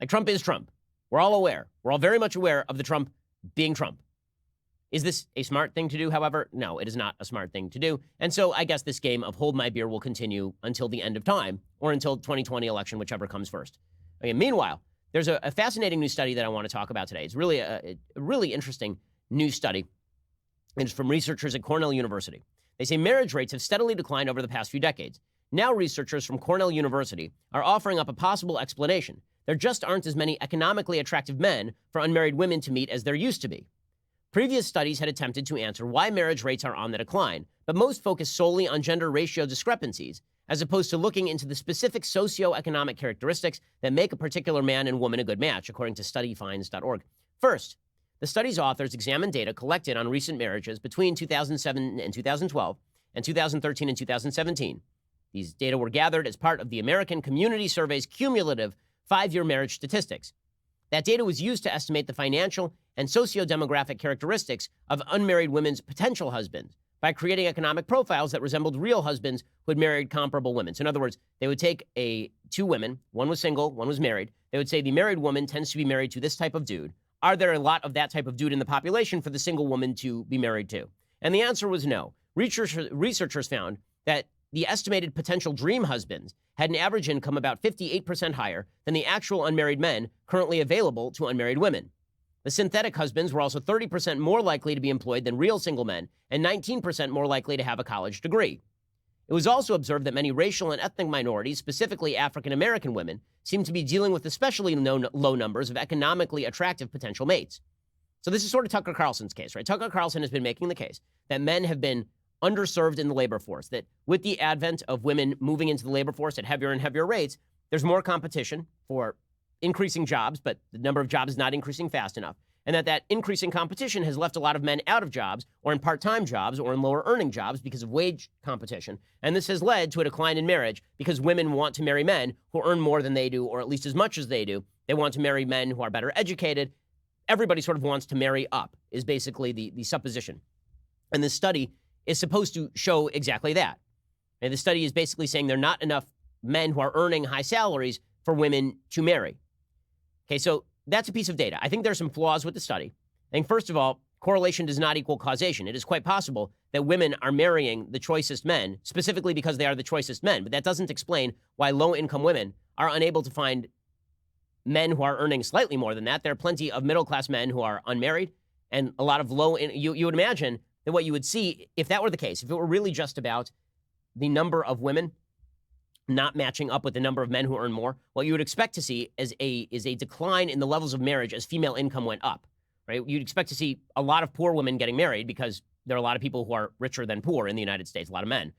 Like, Trump is Trump. We're all aware. We're all very much aware of the Trump being Trump. Is this a smart thing to do, however? No, it is not a smart thing to do. And so I guess this game of hold my beer will continue until the end of time or until 2020 election, whichever comes first. Okay, meanwhile, there's a fascinating new study that I want to talk about today. It's really a really interesting new study. It's from researchers at Cornell University. They say marriage rates have steadily declined over the past few decades. Now researchers from Cornell University are offering up a possible explanation. There just aren't as many economically attractive men for unmarried women to meet as there used to be. Previous studies had attempted to answer why marriage rates are on the decline, but most focus solely on gender ratio discrepancies, as opposed to looking into the specific socioeconomic characteristics that make a particular man and woman a good match, according to studyfinds.org. First, the study's authors examined data collected on recent marriages between 2007 and 2012 and 2013 and 2017. These data were gathered as part of the American Community Survey's cumulative 5-year marriage statistics. That data was used to estimate the financial and socio-demographic characteristics of unmarried women's potential husbands by creating economic profiles that resembled real husbands who had married comparable women. So in other words, they would take 2 women, one was single, one was married. They would say the married woman tends to be married to this type of dude. Are there a lot of that type of dude in the population for the single woman to be married to? And the answer was no. Researchers found that the estimated potential dream husbands had an average income about 58% higher than the actual unmarried men currently available to unmarried women. The synthetic husbands were also 30% more likely to be employed than real single men and 19% more likely to have a college degree. It was also observed that many racial and ethnic minorities, specifically African American women, seem to be dealing with especially low numbers of economically attractive potential mates. So this is sort of Tucker Carlson's case, right? Tucker Carlson has been making the case that men have been underserved in the labor force, that with the advent of women moving into the labor force at heavier and heavier rates, there's more competition for increasing jobs, but the number of jobs is not increasing fast enough. And that increasing competition has left a lot of men out of jobs or in part-time jobs or in lower earning jobs because of wage competition. And this has led to a decline in marriage because women want to marry men who earn more than they do, or at least as much as they do. They want to marry men who are better educated. Everybody sort of wants to marry up, is basically the supposition. And this study is supposed to show exactly that. And the study is basically saying there are not enough men who are earning high salaries for women to marry. Okay, so that's a piece of data. I think there's some flaws with the study. I think, first of all, correlation does not equal causation. It is quite possible that women are marrying the choicest men, specifically because they are the choicest men. But that doesn't explain why low-income women are unable to find men who are earning slightly more than that. There are plenty of middle-class men who are unmarried, and a lot of you would imagine that what you would see, if that were the case, if it were really just about the number of women not matching up with the number of men who earn more, what you would expect to see is a decline in the levels of marriage as female income went up, right? You'd expect to see a lot of poor women getting married because there are a lot of people who are richer than poor in the United States, a lot of men.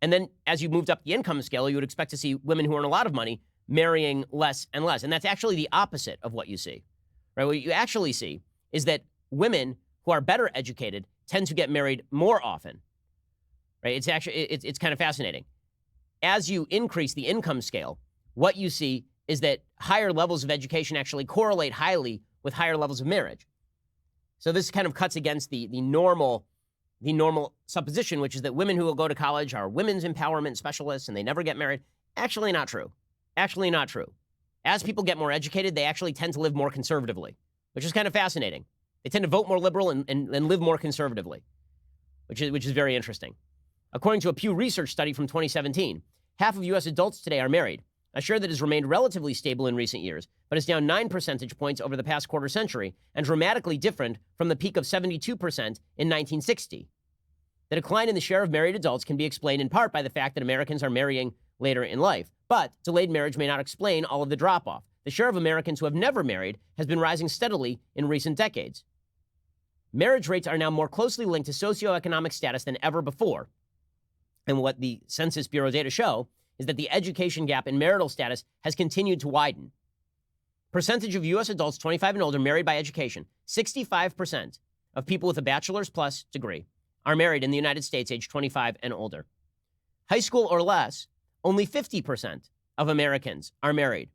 And then as you moved up the income scale, you would expect to see women who earn a lot of money marrying less and less. And that's actually the opposite of what you see, right? What you actually see is that women who are better educated tend to get married more often, right? It's actually, it's kind of fascinating. As you increase the income scale, what you see is that higher levels of education actually correlate highly with higher levels of marriage. So this kind of cuts against the normal supposition, which is that women who will go to college are women's empowerment specialists and they never get married. Actually not true. Actually not true. As people get more educated, they actually tend to live more conservatively, which is kind of fascinating. They tend to vote more liberal and live more conservatively, which is very interesting. According to a Pew Research study from 2017, half of U.S. adults today are married, a share that has remained relatively stable in recent years, but is down 9 percentage points over the past quarter century and dramatically different from the peak of 72% in 1960. The decline in the share of married adults can be explained in part by the fact that Americans are marrying later in life, but delayed marriage may not explain all of the drop-off. The share of Americans who have never married has been rising steadily in recent decades. Marriage rates are now more closely linked to socioeconomic status than ever before. And what the Census Bureau data show is that the education gap in marital status has continued to widen. Percentage of U.S. adults 25 and older married by education. 65% of people with a bachelor's plus degree are married in the United States age 25 and older. High school or less, only 50% of Americans are married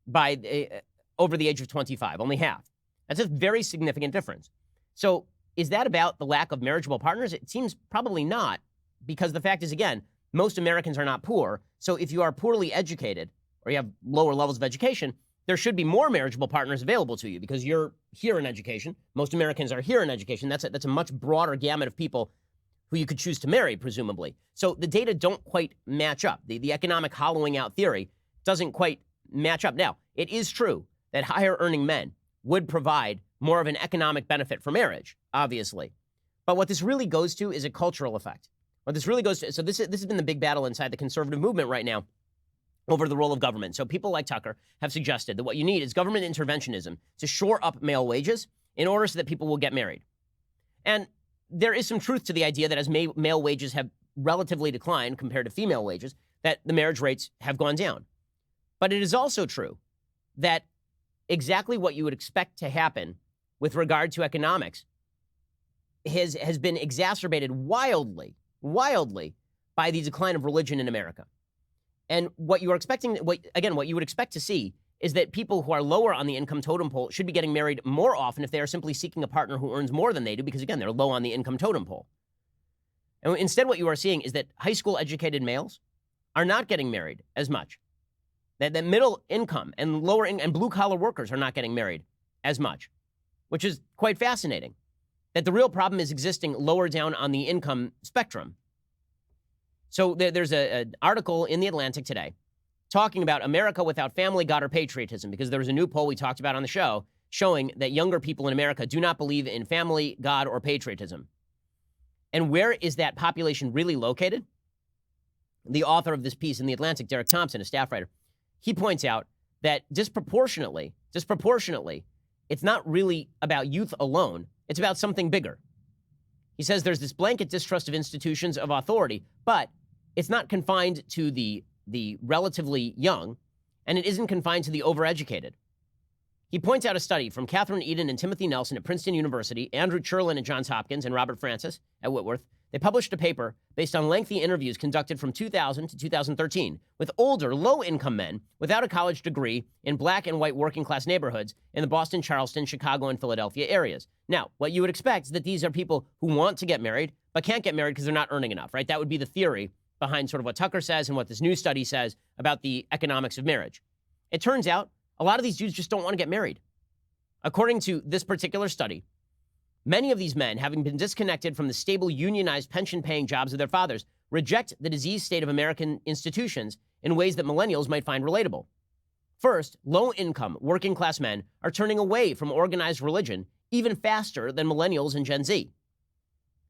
by over the age of 25, only half. That's a very significant difference. So is that about the lack of marriageable partners? It seems probably not. Because the fact is, again, most Americans are not poor. So if you are poorly educated or you have lower levels of education, there should be more marriageable partners available to you because you're here in education. Most Americans are here in education. That's a much broader gamut of people who you could choose to marry, presumably. So the data don't quite match up. The economic hollowing out theory doesn't quite match up. Now, it is true that higher earning men would provide more of an economic benefit for marriage, obviously. But what this really goes to is a cultural effect. What this really goes to, so this has been the big battle inside the conservative movement right now over the role of government. So people like Tucker have suggested that what you need is government interventionism to shore up male wages in order so that people will get married. And there is some truth to the idea that as male wages have relatively declined compared to female wages, that the marriage rates have gone down. But it is also true that exactly what you would expect to happen with regard to economics has been exacerbated wildly by the decline of religion in America. And what you are expecting, what you would expect to see is that people who are lower on the income totem pole should be getting married more often if they are simply seeking a partner who earns more than they do, because again, they're low on the income totem pole. And instead what you are seeing is that high school educated males are not getting married as much. That middle income and lower and blue collar workers are not getting married as much, which is quite fascinating. That the real problem is existing lower down on the income spectrum. So there's an article in The Atlantic today talking about America without family, God, or patriotism, because there was a new poll we talked about on the show showing that younger people in America do not believe in family, God, or patriotism. And where is that population really located? The author of this piece in The Atlantic, Derek Thompson, a staff writer, he points out that disproportionately, it's not really about youth alone. It's about something bigger. He says there's this blanket distrust of institutions of authority, but it's not confined to the relatively young, and it isn't confined to the overeducated. He points out a study from Catherine Eden and Timothy Nelson at Princeton University, Andrew Cherlin at Johns Hopkins, and Robert Francis at Whitworth. They published a paper based on lengthy interviews conducted from 2000 to 2013 with older, low-income men without a college degree in black and white working-class neighborhoods in the Boston, Charleston, Chicago, and Philadelphia areas. Now, what you would expect is that these are people who want to get married but can't get married because they're not earning enough, right? That would be the theory behind sort of what Tucker says and what this new study says about the economics of marriage. It turns out a lot of these dudes just don't want to get married. According to this particular study, many of these men, having been disconnected from the stable unionized pension-paying jobs of their fathers, reject the diseased state of American institutions in ways that millennials might find relatable. First, low-income, working-class men are turning away from organized religion even faster than millennials and Gen Z.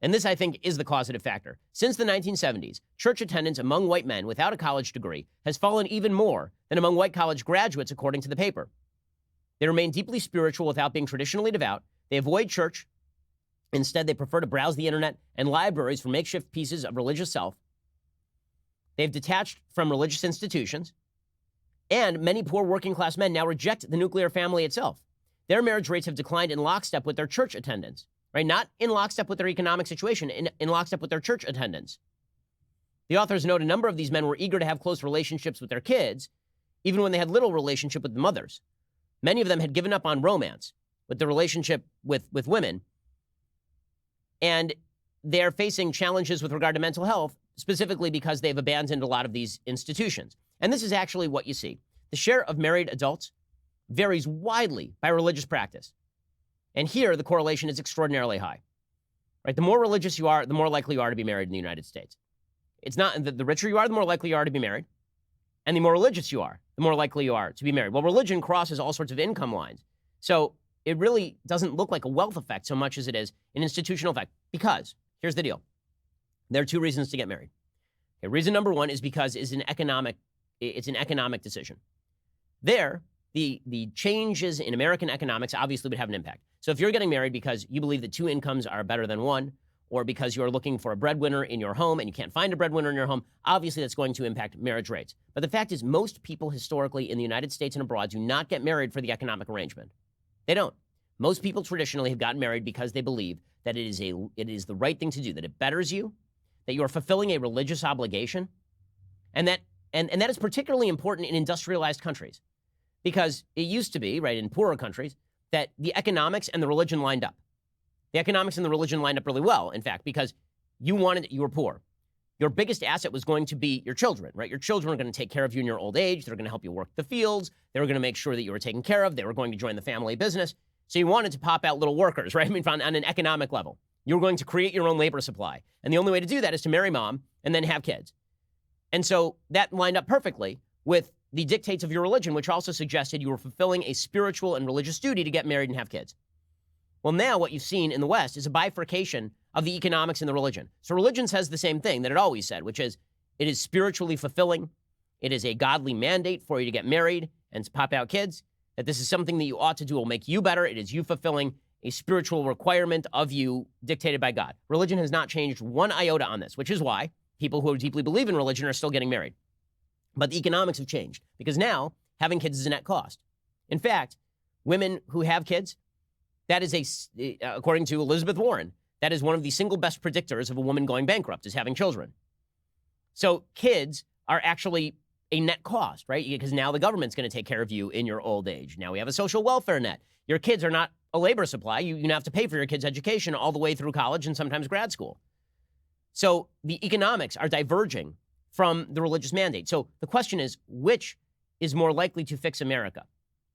And this, I think, is the causative factor. Since the 1970s, church attendance among white men without a college degree has fallen even more than among white college graduates, according to the paper. They remain deeply spiritual without being traditionally devout. They avoid church. Instead, they prefer to browse the internet and libraries for makeshift pieces of religious self. They've detached from religious institutions. And many poor working-class men now reject the nuclear family itself. Their marriage rates have declined in lockstep with their church attendance, right? Not in lockstep with their economic situation, in lockstep with their church attendance. The authors note a number of these men were eager to have close relationships with their kids, even when they had little relationship with the mothers. Many of them had given up on romance with the relationship with women, and they're facing challenges with regard to mental health, specifically because they've abandoned a lot of these institutions. And this is actually what you see. The share of married adults varies widely by religious practice. And here, the correlation is extraordinarily high. Right? The more religious you are, the more likely you are to be married in the United States. It's not the richer you are, the more likely you are to be married. And the more religious you are, the more likely you are to be married. Well, religion crosses all sorts of income lines. So it really doesn't look like a wealth effect so much as it is an institutional effect. Because, here's the deal. There are two reasons to get married. Okay, reason number one is because it's an economic decision. There, the changes in American economics obviously would have an impact. So if you're getting married because you believe that two incomes are better than one, or because you're looking for a breadwinner in your home and you can't find a breadwinner in your home, obviously that's going to impact marriage rates. But the fact is, most people historically in the United States and abroad do not get married for the economic arrangement. They don't. Most people traditionally have gotten married because they believe that it is the right thing to do, that it betters you, that you are fulfilling a religious obligation, and that is particularly important in industrialized countries, because it used to be, right, in poorer countries, that the economics and the religion lined up. The economics and the religion lined up really well, in fact, because you were poor. Your biggest asset was going to be your children, right? Your children are going to take care of you in your old age. They're going to help you work the fields. They were going to make sure that you were taken care of. They were going to join the family business. So you wanted to pop out little workers, right? I mean, on an economic level. You were going to create your own labor supply. And the only way to do that is to marry mom and then have kids. And so that lined up perfectly with the dictates of your religion, which also suggested you were fulfilling a spiritual and religious duty to get married and have kids. Well, now what you've seen in the West is a bifurcation of the economics and the religion. So religion says the same thing that it always said, which is it is spiritually fulfilling. It is a godly mandate for you to get married and to pop out kids, that this is something that you ought to do. It will make you better. It is you fulfilling a spiritual requirement of you dictated by God. Religion has not changed one iota on this, which is why people who deeply believe in religion are still getting married. But the economics have changed because now having kids is a net cost. In fact, women who have kids, that is according to Elizabeth Warren, that is one of the single best predictors of a woman going bankrupt, is having children. So kids are actually a net cost, right? Because now the government's going to take care of you in your old age. Now we have a social welfare net. Your kids are not a labor supply. You have to pay for your kids' education all the way through college and sometimes grad school. So the economics are diverging from the religious mandate. So the question is, which is more likely to fix America?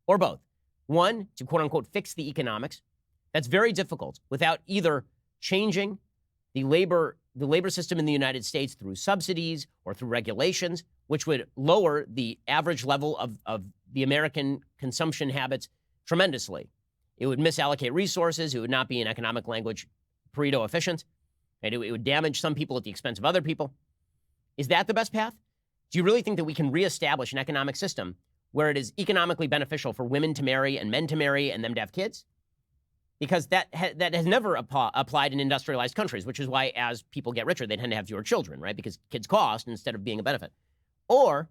Or both? One, to quote unquote fix the economics. That's very difficult without either changing the labor system in the United States through subsidies or through regulations, which would lower the average level of the American consumption habits tremendously. It would misallocate resources. It would not be, in economic language, Pareto efficient. And it would damage some people at the expense of other people. Is that the best path? Do you really think that we can reestablish an economic system where it is economically beneficial for women to marry and men to marry and them to have kids? because that has never applied in industrialized countries, which is why as people get richer, they tend to have fewer children, right? Because kids cost instead of being a benefit. Or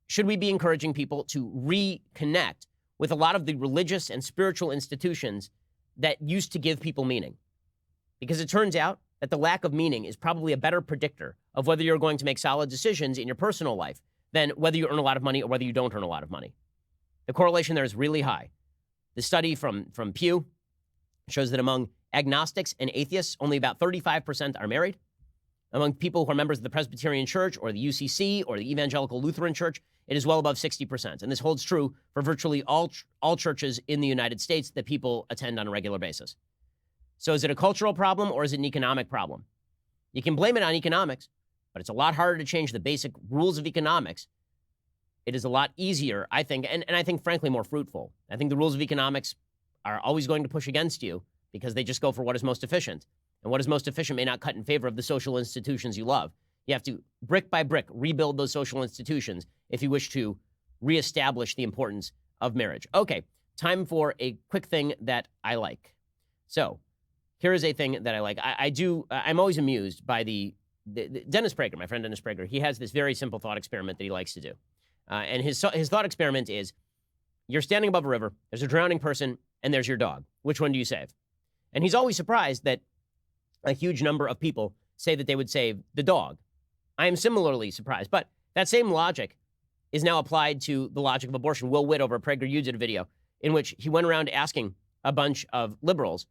should we be encouraging people to reconnect with a lot of the religious and spiritual institutions that used to give people meaning? Because it turns out that the lack of meaning is probably a better predictor of whether you're going to make solid decisions in your personal life than whether you earn a lot of money or whether you don't earn a lot of money. The correlation there is really high. The study from Pew shows that among agnostics and atheists, only about 35% are married. Among people who are members of the Presbyterian Church or the UCC or the Evangelical Lutheran Church, it is well above 60%. And this holds true for virtually all churches in the United States that people attend on a regular basis. So is it a cultural problem or is it an economic problem? You can blame it on economics, but it's a lot harder to change the basic rules of economics. It is a lot easier, I think, and I think, frankly, more fruitful. I think the rules of economics are always going to push against you because they just go for what is most efficient. And what is most efficient may not cut in favor of the social institutions you love. You have to, brick by brick, rebuild those social institutions if you wish to reestablish the importance of marriage. Okay, time for a quick thing that I like. So here is a thing that I like. I'm always amused by the Dennis Prager, my friend Dennis Prager. He has this very simple thought experiment that he likes to do. And his thought experiment is, you're standing above a river, there's a drowning person, and there's your dog. Which one do you save? And he's always surprised that a huge number of people say that they would save the dog. I am similarly surprised. But that same logic is now applied to the logic of abortion. Will Witt over at PragerU did a video in which he went around asking a bunch of liberals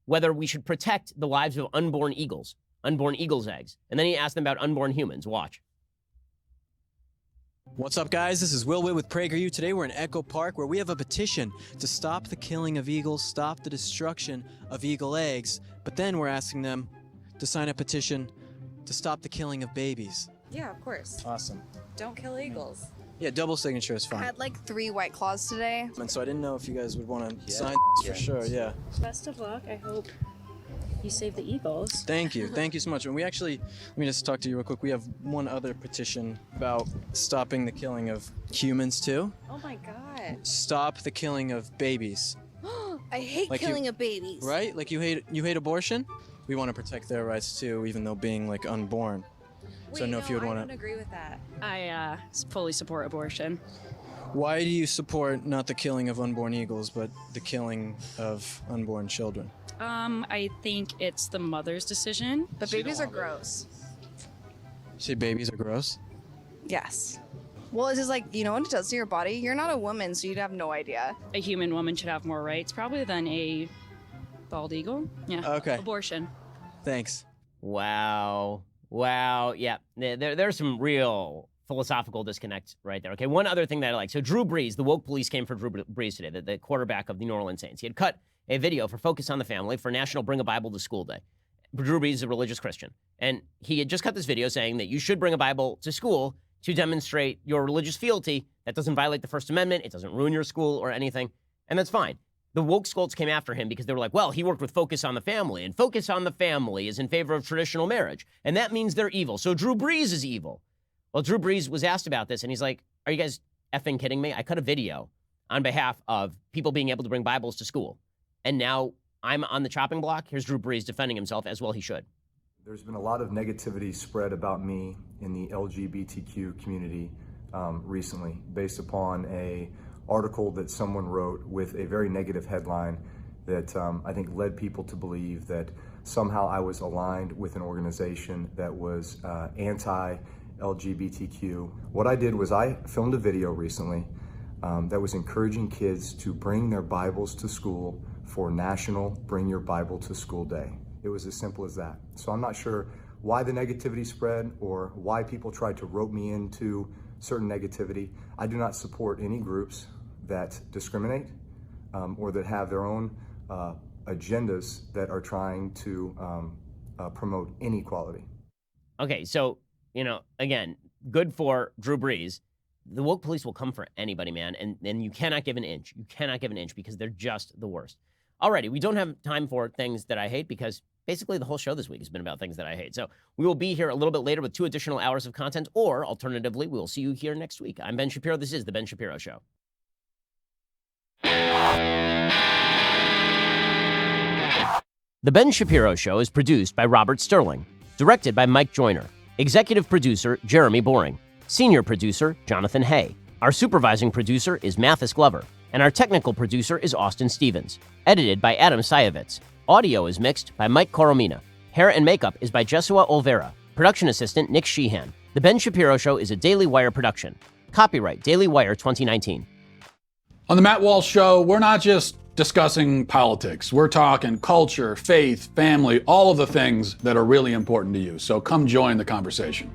whether we should protect the lives of unborn eagles' eggs. And then he asked them about unborn humans. Watch. What's up, guys? This is Will Witt with PragerU. Today we're in Echo Park, where we have a petition to stop the killing of eagles, stop the destruction of eagle eggs, but then we're asking them to sign a petition to stop the killing of babies. Yeah, of course. Awesome. Don't kill eagles. Yeah, double signature is I fine. had like 3 White Claws today. And so I didn't know if you guys would want to sign for sure, yeah. Best of luck. I hope you save the eagles. Thank you. Thank you so much. And we actually, let me just talk to you real quick. We have one other petition about stopping the killing of humans, too. Oh my God. Stop the killing of babies. I hate Like killing of babies. Right? Like you hate abortion? We want to protect their rights, too, even though being, like, unborn. Wait, so I know if you would I want don't to... agree with that. I fully support abortion. Why do you support not the killing of unborn eagles, but the killing of unborn children? I think it's the mother's decision. But babies are gross. Say babies are gross? Yes. Well, it's just like, you know what it does to your body? You're not a woman, so you'd have no idea. A human woman should have more rights, probably, than a bald eagle. Yeah. Okay. Abortion. Thanks. Wow. Yeah, there's some real philosophical disconnect right there. Okay, one other thing that I like. So Drew Brees, the woke police came for Drew Brees today, the quarterback of the New Orleans Saints. He had cut a video for Focus on the Family for National Bring a Bible to School Day. Drew Brees is a religious Christian. And he had just cut this video saying that you should bring a Bible to school to demonstrate your religious fealty. That doesn't violate the First Amendment. It doesn't ruin your school or anything. And that's fine. The woke scolds came after him because they were like, well, he worked with Focus on the Family, and Focus on the Family is in favor of traditional marriage, and that means they're evil. So Drew Brees is evil. Well, Drew Brees was asked about this, and he's like, are you guys effing kidding me? I cut a video on behalf of people being able to bring Bibles to school, and now I'm on the chopping block? Here's Drew Brees defending himself, as well he should. There's been a lot of negativity spread about me in the LGBTQ community recently, based upon a article that someone wrote with a very negative headline that I think led people to believe that somehow I was aligned with an organization that was anti-LGBTQ. What I did was I filmed a video recently that was encouraging kids to bring their Bibles to school for National Bring Your Bible to School Day. It was as simple as that. So I'm not sure why the negativity spread or why people tried to rope me into certain negativity. I do not support any groups that discriminate or that have their own agendas that are trying to promote inequality. Okay, so, again, good for Drew Brees. The woke police will come for anybody, man, and you cannot give an inch. You cannot give an inch because they're just the worst. Alrighty, we don't have time for things that I hate because basically the whole show this week has been about things that I hate. So we will be here a little bit later with 2 additional hours of content, or alternatively, we will see you here next week. I'm Ben Shapiro. This is The Ben Shapiro Show. The Ben Shapiro Show is produced by Robert Sterling, directed by Mike Joyner, executive producer Jeremy Boring, senior producer Jonathan Hay. Our supervising producer is Mathis Glover, and our technical producer is Austin Stevens, edited by Adam Sayevitz. Audio is mixed by Mike Coromina. Hair and makeup is by Jesua Olvera. Production assistant Nick Sheehan. The Ben Shapiro Show is a Daily Wire production. Copyright Daily Wire 2019. On the Matt Walsh Show, we're not just discussing politics. We're talking culture, faith, family, all of the things that are really important to you. So come join the conversation.